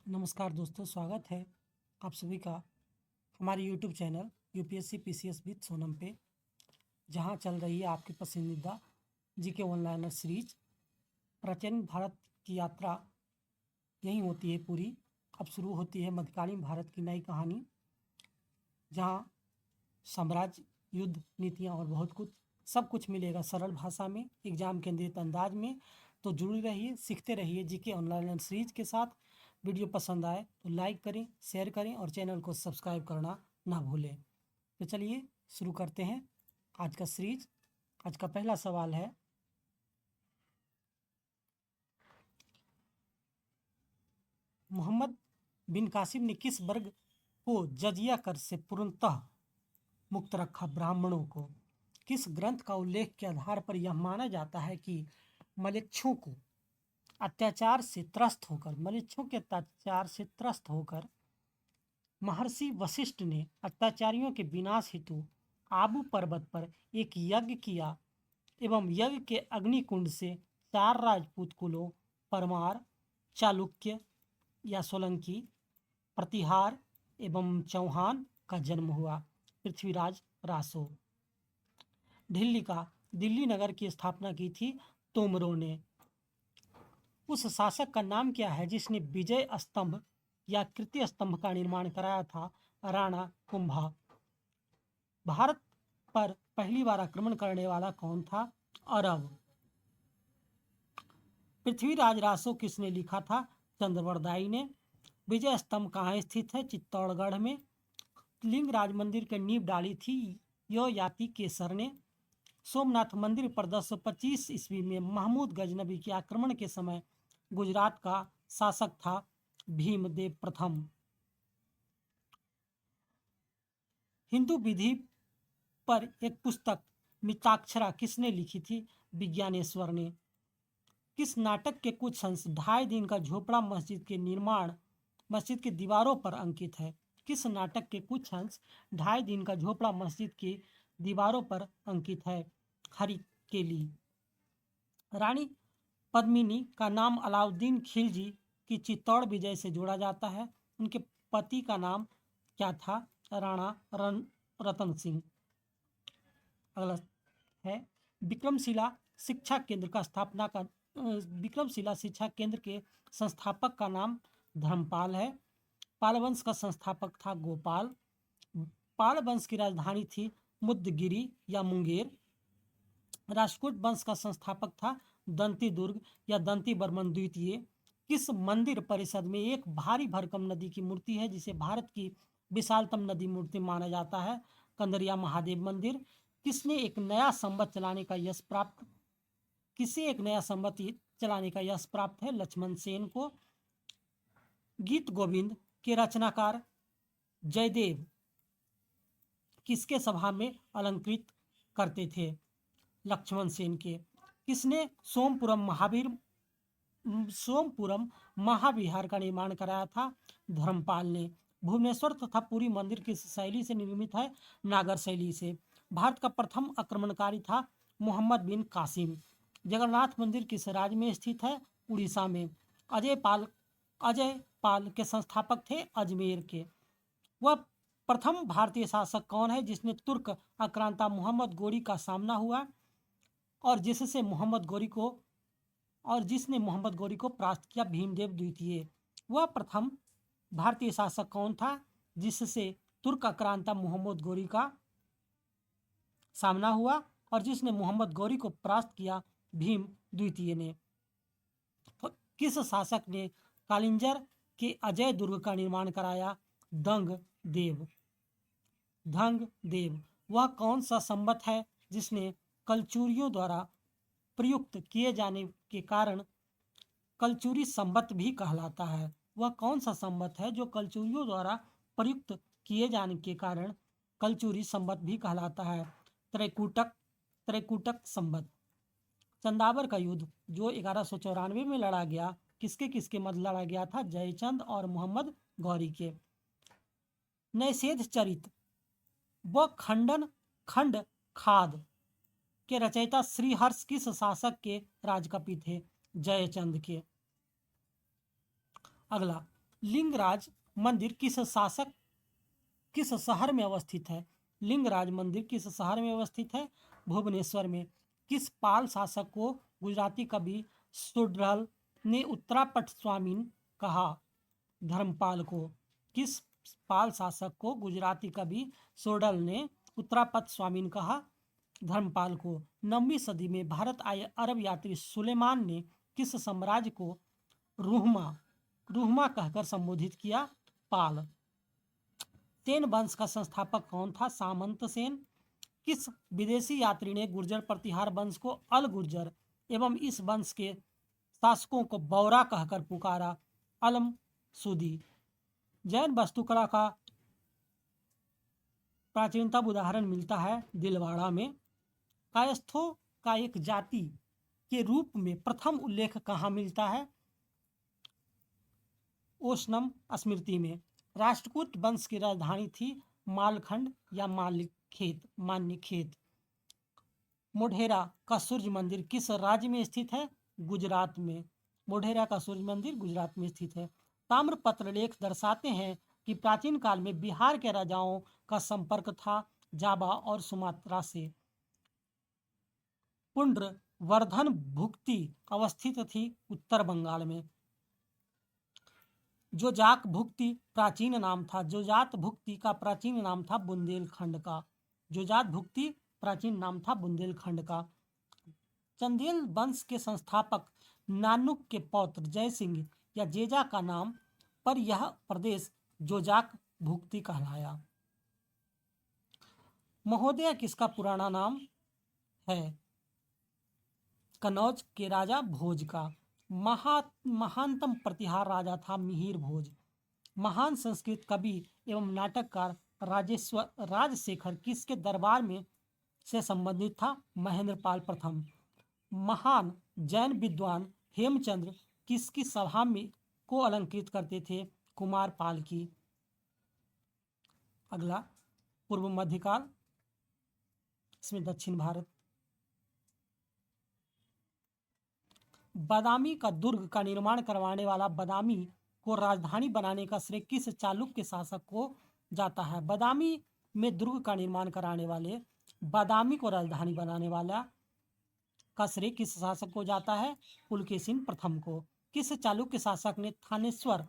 नमस्कार दोस्तों, स्वागत है आप सभी का हमारे YouTube channel UPSC PCS with Sonam पे, जहां चल रही है आपकी पसंदीदा जीके ऑनलाइनर सीरीज। प्राचीन भारत की यात्रा यहीं होती है पूरी। अब शुरू होती है मध्यकालीन भारत की नई कहानी, जहां साम्राज्य, युद्ध, नीतियां और बहुत कुछ सब कुछ मिलेगा सरल भाषा में, एग्जाम केंद्रित अंदाज में। तो जुड़े रहिए, सीखते रहिए जीके ऑनलाइन सीरीज के साथ। वीडियो पसंद आए तो लाइक करें, शेयर करें और चैनल को सब्सक्राइब करना ना भूलें। तो चलिए शुरू करते हैं आज का सीरीज। आज का पहला सवाल है, मोहम्मद बिन कासिम ने किस वर्ग को जजिया कर से पूर्णतः मुक्त रखा? ब्राह्मणों को। किस ग्रंथ का उल्लेख के आधार पर यह माना जाता है कि मलेच्छों को मलेच्छों के अत्याचार से त्रस्त होकर महर्षि वशिष्ठ ने अत्याचारियों के विनाश हेतु आबू पर्वत पर एक यज्ञ किया एवं यज्ञ के अग्निकुंड से 4 राजपूत कुलों परमार, चालुक्य या सोलंकी, प्रतिहार एवं चौहान का जन्म हुआ? पृथ्वीराज रासो। दिल्ली नगर की स्थापना की थी तोमरों ने। उस शासक का नाम क्या है जिसने विजय स्तंभ या कीर्ति स्तंभ का निर्माण कराया था? राणा कुंभा। भारत पर पहली बार आक्रमण करने वाला कौन था? अरब। पृथ्वीराज रासो किसने लिखा था? चंद्रवरदाई ने। विजय स्तंभ कहाँ स्थित है? चित्तौड़गढ़ में। लिंगराज मंदिर की नींव डाली थी ययाति केसर ने। सोमनाथ मंदिर पर 1025 ईस्वी में महमूद गजनबी के आक्रमण के समय गुजरात का शासक था भीमदेव प्रथम। हिंदू विधि पर एक पुस्तक मिताक्षरा किसने लिखी थी? विज्ञानेश्वर ने। किस नाटक के कुछ अंश 2.5 दिन का झोपड़ा मस्जिद की दीवारों पर अंकित है? किस नाटक के कुछ अंश 2.5 दिन का झोपड़ा मस्जिद की दीवारों पर अंकित है? हरि केली। रानी पद्मिनी का नाम अलाउद्दीन खिलजी की चित्तौड़ विजय से जोड़ा जाता है। उनके पति का नाम क्या था? राणा रतन सिंह। अगला है, विक्रमशिला शिक्षा केंद्र के संस्थापक का नाम धर्मपाल है। पाल वंश का संस्थापक था गोपाल। पाल वंश की राजधानी थी मुद्दगिरी या मुंगेर। राष्ट्रकूट वंश का संस्थापक था दंती दुर्ग या दंती बर्मन द्वितीय। किस मंदिर परिसर में एक भारी भरकम नदी की मूर्ति है जिसे भारत की विशालतम नदी मूर्ति माना जाता है? कंदरिया महादेव मंदिर। किसे एक नया संवत चलाने का यश प्राप्त है? लक्ष्मण सेन को। गीत गोविंद के रचनाकार जयदेव किसके सभा में अलंकृत करते थे? लक्ष्मण सेन के। किसने सोमपुरम महाविहार का निर्माण कराया था? धर्मपाल ने। भुवनेश्वर तथा पुरी मंदिर किस शैली से निर्मित है? नागर शैली से। भारत का प्रथम आक्रमणकारी था मोहम्मद बिन कासिम। जगन्नाथ मंदिर किस राज्य में स्थित है? उड़ीसा में। अजय पाल के संस्थापक थे अजमेर के। वह प्रथम भारतीय शासक कौन है जिसने तुर्क आक्रांता मोहम्मद गोरी का सामना हुआ और जिसने मोहम्मद गोरी को परास्त किया? भीमदेव द्वितीय। वह प्रथम भारतीय शासक कौन था जिससे तुर्क आक्रांता मोहम्मद गोरी का सामना हुआ और जिसने मोहम्मद गोरी को परास्त किया? भीम द्वितीय ने। किस शासक ने कालिंजर के अजय दुर्ग का निर्माण कराया? धंग देव। वह कौन सा संवत है जिसने कलचुरियों द्वारा प्रयुक्त किए जाने के कारण कलचुरी संवत भी कहलाता है? वह कौन सा संवत है जो कलचुरियों द्वारा प्रयुक्त किए जाने के कारण कलचुरी संवत भी कहलाता है? त्रैकुटक संवत। चंदावर का युद्ध जो 1194 में लड़ा गया, किसके मध्य लड़ा गया था? जयचंद और मोहम्मद गौरी के। नैषेध चरित व खंड खाद के रचयिता श्रीहर्ष किस शासक के राजकपि थे? जयचंद के। अगला, लिंगराज मंदिर किस शहर में अवस्थित है? लिंगराज मंदिर किस शहर में अवस्थित है? भुवनेश्वर में। किस पाल शासक को गुजराती कवि सुड्रल ने उत्तरापट स्वामीन कहा? धर्मपाल को। किस पाल शासक को गुजराती कवि सोडल ने उत्तरापत स्वामीन कहा? धर्मपाल को। 9वीं सदी में भारत आए अरब यात्री सुलेमान ने किस साम्राज्य को रूहमा कहकर संबोधित किया? पाल। सेन वंश का संस्थापक कौन था? सामंत सेन। किस विदेशी यात्री ने गुर्जर प्रतिहार वंश को अल गुर्जर एवं इस वंश के शासकों को बौरा कहकर पुकारा? अलम सूदी। जैन वास्तुकला का प्राचीनतम उदाहरण मिलता है दिलवाड़ा में। कायस्थों का एक जाति के रूप में प्रथम उल्लेख कहाँ मिलता है? ओशनम स्मृति में। राष्ट्रकूट वंश की राजधानी थी मालखंड या मान्यखेत। मोढेरा का सूर्य मंदिर किस राज्य में स्थित है? गुजरात में। मोढेरा का सूर्य मंदिर गुजरात में स्थित है। ताम्रपत्र लेख दर्शाते हैं कि प्राचीन काल में बिहार के राजाओं का संपर्क था जावा और सुमात्रा से। पुंड्रवर्धन भुक्ति अवस्थित थी उत्तर बंगाल में। जोजाक भुक्ति प्राचीन नाम था। जोजात भुक्ति का प्राचीन नाम था बुंदेलखंड का। जोजात भुक्ति प्राचीन नाम था बुंदेलखंड का। चंदेल वंश के संस्थापक नानुक के पौत्र जयसिंह या जेजा का नाम पर यह प्रदेश जोजाक भुक्ति कहलाया। महोदय किसका पुराना नाम है? कनौज के राजा भोज का। महानतम प्रतिहार राजा था मिहिर भोज। महान संस्कृत कवि एवं नाटककार राजशेखर किसके दरबार में से संबंधित था? महेंद्रपाल प्रथम। महान जैन विद्वान हेमचंद्र किसकी सभा में को अलंकृत करते थे? कुमारपाल की। अगला पूर्व मध्यकाल, इसमें दक्षिण भारत। बादामी का दुर्ग का निर्माण करवाने वाला बादामी को राजधानी बनाने का श्रेय किस चालुक्य शासक को जाता है? बादामी में दुर्ग का निर्माण कराने वाले बादामी को राजधानी बनाने वाला का श्रेय किस शासक को जाता है? पुलकेशिन प्रथम को। किस चालुक्य शासक ने थानेश्वर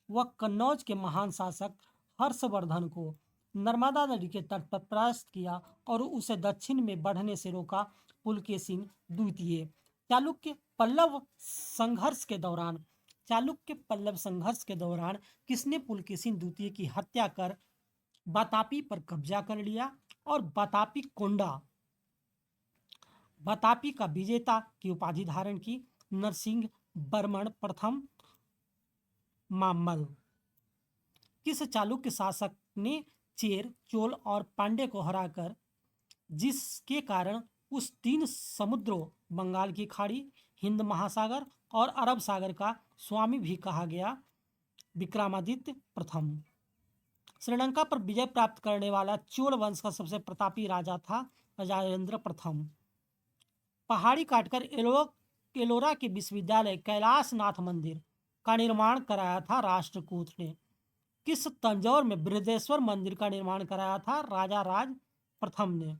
व कन्नौज के महान शासक हर्षवर्धन को नर्मदा नदी के तट पर परास्त किया और उसे दक्षिण में बढ़ने से रोका? पुलकेशिन द्वितीय। चालुक्य पल्लव संघर्ष के दौरान किसने पुलकेशिन द्वितीय की हत्या कर बतापी पर कब्जा कर लिया और बतापी का विजेता की उपाधि धारण की? नरसिंह वर्मन प्रथम मामल। किस चालुक्य शासक ने चेर, चोल और पांड्य को हराकर जिसके कारण उस 3 समुद्रों बंगाल की खाड़ी, हिंद महासागर और अरब सागर का स्वामी भी कहा गया? विक्रमादित्य प्रथम। श्रीलंका पर विजय प्राप्त करने वाला चोल वंश का सबसे प्रतापी राजा था राजेंद्र प्रथम। पहाड़ी काटकर एलोरा के विश्वविद्यालय कैलाशनाथ मंदिर का निर्माण कराया था राष्ट्रकूट ने। किस तंजौर में बृहदेश्वर मंदिर का निर्माण कराया था राजा राज प्रथम ने?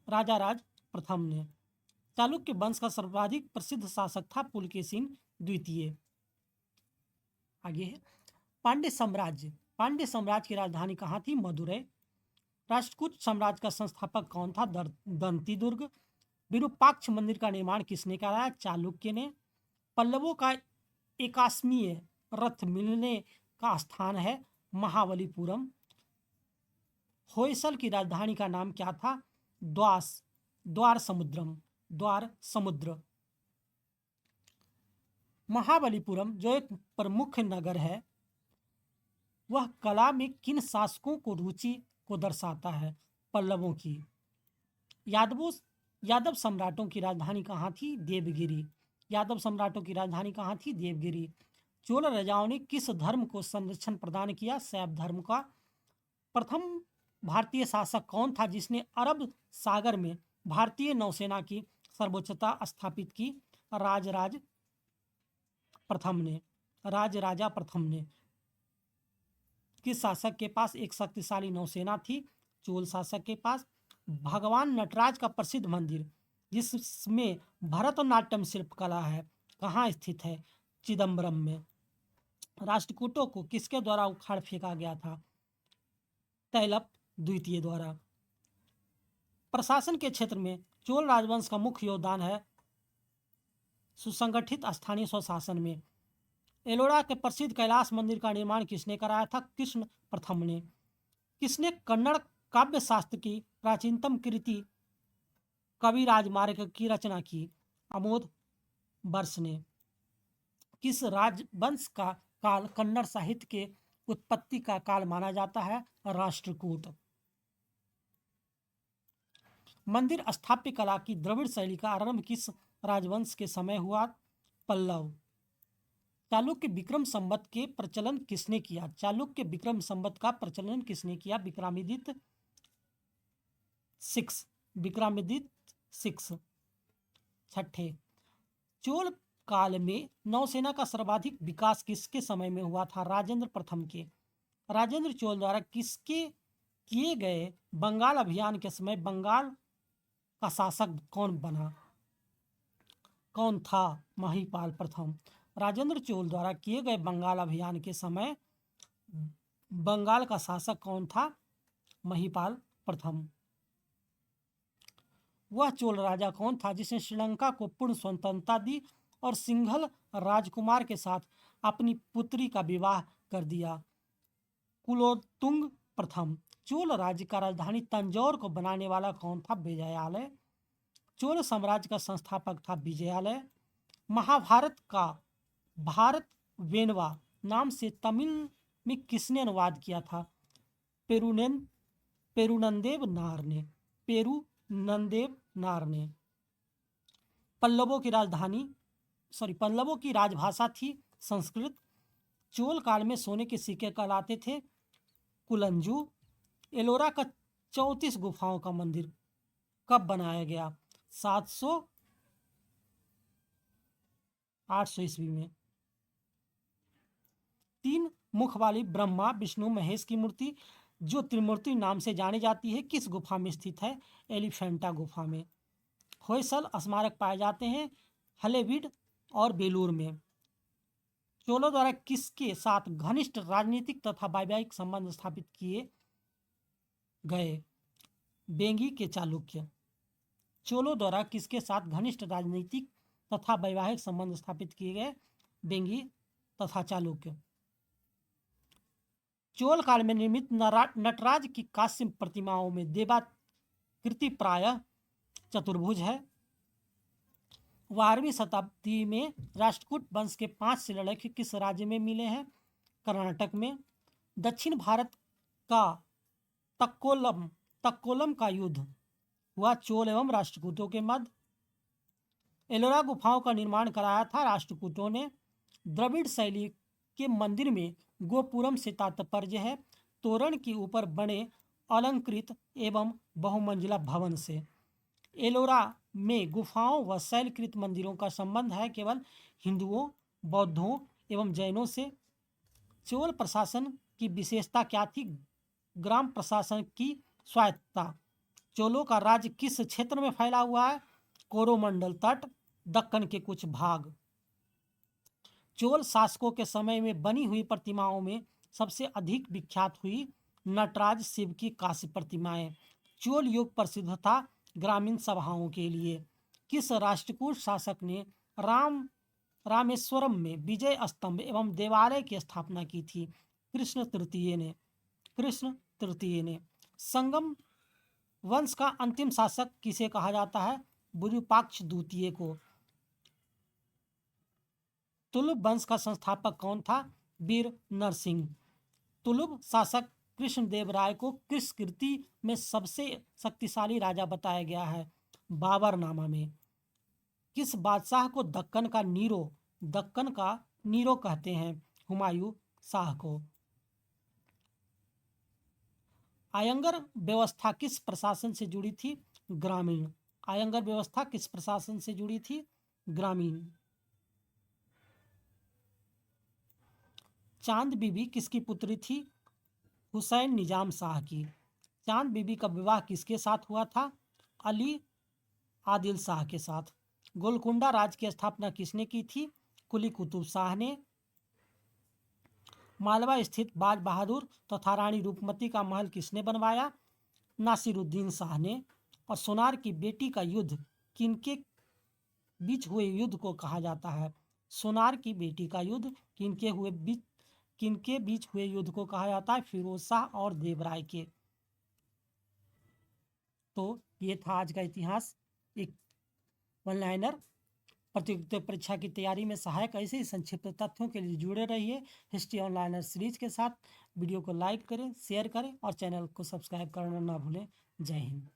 राजा राज प्रथम ने। चालुक्य वंश का सर्वाधिक प्रसिद्ध शासक था पुलकेशिन द्वितीय। आगे है पांड्य साम्राज्य। पांड्य साम्राज्य की राजधानी कहाँ थी? मदुरै। राष्ट्रकूट साम्राज्य का संस्थापक कौन था? दंती दुर्ग। विरूपाक्ष मंदिर का निर्माण किसने कराया? चालुक्य ने। पल्लवों का एकास्मीय रथ मिलने का स्थान है महाबलीपुरम। होयसल की राजधानी का नाम क्या था? द्वार समुद्र। महाबलीपुरम जो एक प्रमुख नगर है, वह कला में किन शासकों को रुचि को दर्शाता है? पल्लवों की। यादव सम्राटों की राजधानी कहाँ थी? देवगिरी। यादव सम्राटों की राजधानी कहाँ थी? देवगिरी। चोल राजाओं ने किस धर्म को संरक्षण प्रदान किया? शैव धर्म का। प्रथम भारतीय शासक कौन था जिसने अरब सागर में भारतीय नौसेना की सर्वोच्चता स्थापित की राजराजा प्रथम ने। किस शासक के पास एक शक्तिशाली नौसेना थी? चोल शासक के पास। भगवान नटराज का प्रसिद्ध मंदिर जिसमें भरतनाट्यम शिल्पकला है कहाँ स्थित है? चिदम्बरम में। राष्ट्रकूटों को किसके द्वारा उखाड़ फेंका गया था? तैलप द्वितीय द्वारा। प्रशासन के क्षेत्र में चोल राजवंश का मुख्य योगदान है सुसंगठित स्थानीय स्वशासन में। एलोरा के प्रसिद्ध कैलाश मंदिर का निर्माण किसने कराया था? कृष्ण प्रथम ने। किसने कन्नड़ काव्य शास्त्र की प्राचीनतम कृति कवि राजमार्ग की रचना की? आमोद वर्ष ने। किस राजवंश का काल कन्नड़ साहित्य के उत्पत्ति का काल माना जाता है? राष्ट्रकूट। मंदिर स्थापत्य कला की द्रविड़ शैली का आरंभ किस राजवंश के समय हुआ? पल्लव। चालुक्य विक्रम संवत के प्रचलन किसने किया? चालुक्य विक्रम संवत का प्रचलन किसने किया? विक्रमादित्य 6। छठे, चोल काल में नौसेना का सर्वाधिक विकास किसके समय में हुआ था? राजेंद्र प्रथम के। राजेंद्र चोल द्वारा किसके किए गए बंगाल अभियान के समय बंगाल का शासक कौन था? महिपाल प्रथम। राजेंद्र चोल द्वारा किए गए बंगाल अभियान के समय बंगाल का शासक कौन था? महिपाल प्रथम। वह चोल राजा कौन था जिसने श्रीलंका को पूर्ण स्वतंत्रता दी और सिंघल राजकुमार के साथ अपनी पुत्री का विवाह कर दिया? कुलोत्तुंग प्रथम। चोल राज्य का राजधानी तंजौर को बनाने वाला कौन था? विजयालय। चोल साम्राज्य का संस्थापक था विजयालय। महाभारत का भारत वेनवा नाम से तमिल में किसने अनुवाद किया था? पेरुनंदेव नार ने। पल्लवों की राजभाषा थी संस्कृत। चोल काल में सोने के सिक्के कहलाते थे कुलंजू। एलोरा का 34 गुफाओं का मंदिर कब बनाया गया? 800 ईस्वी में। 3 मुख वाली ब्रह्मा विष्णु महेश की मूर्ति जो त्रिमूर्ति नाम से जानी जाती है किस गुफा में स्थित है? एलिफेंटा गुफा में। होयसल स्मारक पाए जाते हैं हलेबीड और बेलूर में। चोलों द्वारा किसके साथ घनिष्ठ राजनीतिक तथा वैवाहिक संबंध स्थापित किए गए? बेंगी के चालुक्य। चोलों द्वारा किसके साथ घनिष्ठ राजनीतिक तथा वैवाहिक संबंध स्थापित किए गए? बेंगी तथा चालुक्य। चोल काल में निर्मित नटराज की कांस्य प्रतिमाओं में देवाकृति प्रायः चतुर्भुज है। 12वीं शताब्दी में राष्ट्रकूट वंश के 5 शिलालेख किस राज्य में मिले हैं? कर्नाटक में। दक्षिण भारत का तक्कोलम का युद्ध हुआ चोल एवं राष्ट्रकूटों के मध्य। एलोरा गुफाओं का निर्माण कराया था राष्ट्रकूटों ने। द्रविड़ शैली के मंदिर में गोपुरम से तात्पर्य है तोरण के ऊपर बने अलंकृत एवं बहुमंजिला भवन से। एलोरा में गुफाओं व शैलकृत मंदिरों का संबंध है केवल हिंदुओं, बौद्धों एवं जैनों से। चोल प्रशासन की विशेषता क्या थी? ग्राम प्रशासन की स्वायत्तता। चोलों का राज्य किस क्षेत्र में फैला हुआ है? कोरोमंडल तट, दक्कन के कुछ भाग। चोल शासकों के समय में बनी हुई प्रतिमाओं में सबसे अधिक विख्यात हुई नटराज शिव की कांस्य प्रतिमाएं। चोल युग प्रसिद्ध था ग्रामीण सभाओं के लिए। किस राष्ट्रकूट शासक ने रामेश्वरम में विजय स्तंभ एवं देवालय की स्थापना की थी? कृष्ण तृतीय ने। संगम वंश का अंतिम शासक किसे कहा जाता है? विरूपाक्ष द्वितीय को। तुलुप वंश का संस्थापक कौन था? वीर नरसिंह। तुलुप शासक कृष्णदेव राय को किस कृति में सबसे शक्तिशाली राजा बताया गया है? बाबरनामा में। किस बादशाह को दक्कन का नीरो कहते हैं? हुमायूं शाह को। आयंगर व्यवस्था किस प्रशासन से जुड़ी थी? ग्रामीण। आयंगर व्यवस्था किस प्रशासन से जुड़ी थी? ग्रामीण। चांद बीबी किसकी पुत्री थी? हुसैन निजाम शाह की। चांद बीबी का विवाह किसके साथ हुआ था? अली आदिल शाह के साथ। गोलकुंडा राज्य की स्थापना किसने की थी? कुली कुतुब शाह ने। मालवा स्थित बाज बहादुर तथा रानी रूपमती का महल किसने बनवाया? नासिरुद्दीन शाह ने। और सोनार की बेटी का युद्ध किनके बीच हुए युद्ध को कहा जाता है? सोनार की बेटी का युद्ध किनके बीच हुए युद्ध को कहा जाता है? फिरोज शाह और देवराय के। तो ये था आज का इतिहास, एक वन लाइनर। प्रतियोगिता परीक्षा की तैयारी में सहायक ऐसे ही संक्षिप्त तथ्यों के लिए जुड़े रहिए हिस्ट्री ऑनलाइनर सीरीज के साथ। वीडियो को लाइक करें, शेयर करें और चैनल को सब्सक्राइब करना ना भूलें। जय हिंद।